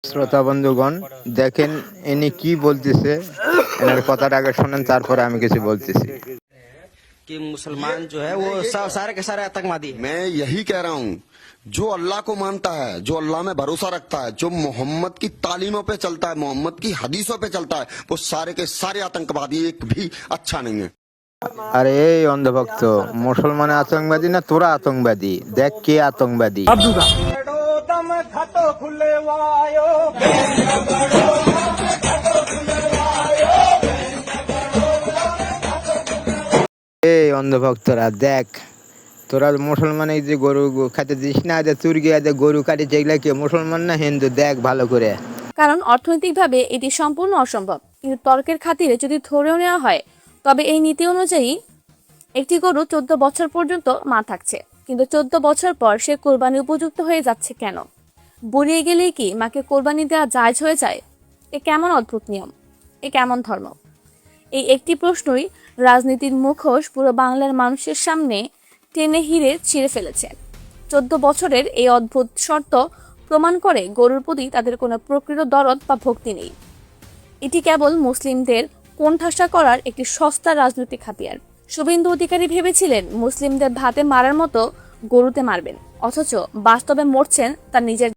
শ্রোতা বন্ধুগণ, দেখেন ইনি কি বলতেছে। এনার কথাটা আগে শোনেন, তারপরে আমি কিছু বলতেছি। कि मुसलमान जो है वो सारे के सारे आतंकवादी है। मैं यही कह रहा हूँ, जो अल्लाह को मानता है, जो अल्लाह में भरोसा रखता है, जो मोहम्मद की तालीमों पे चलता है, मोहम्मद की हदीसों पे चलता है, वो सारे के सारे आतंकवादी, एक भी अच्छा नहीं है। আরে এই অন্ধভক্ত, মুসলমান আতঙ্কবাদী না তোরা আতঙ্কবাদী? দেখ কে আতঙ্কবাদী। এই অন্ধভক্তরা দেখ, তোরা মুসলমান এই যে গরু খাতে দিস না, যে তুর্গিয়া যে গরু কাটে, যেগুলা কে মুসলমান না হিন্দু? দেখ ভালো করে। কারণ অর্থনৈতিকভাবে এটি সম্পূর্ণ অসম্ভব, কিন্তু তর্কের খাতিরে যদি ধরেও নেওয়া হয়, তবে এই নীতি অনুযায়ী একটি গরু 14 বছর পর্যন্ত মা থাকছে, কিন্তু 14 বছর পর সে কোরবানি উপযুক্ত হয়ে যাচ্ছে কেন? বুড়িয়ে গেলেই কি মাকে কোরবানি দেওয়া জায়েজ হয়ে যায়? এ কেমন অদ্ভুত নিয়ম, এ কেমন ধর্ম? এই একটি প্রশ্নই রাজনীতির মুখোশ পুরো বাংলার মানুষের সামনে টেনে হিড়ে ছিঁড়ে ফেলেছে। 14 বছরের এই অদ্ভুত শর্ত প্রমাণ করে গরুর প্রতি তাদের কোনো প্রকৃত দরদ বা ভক্তি নেই। এটি কেবল মুসলিমদের কোণঠাসা করার একটি সস্তা রাজনৈতিক হাতিয়ার। শুভেন্দু অধিকারী ভেবেছিলেন মুসলিমদের ভাতে মারার মতো গরুতে মারবেন, অথচ বাস্তবে মরছেন তার নিজের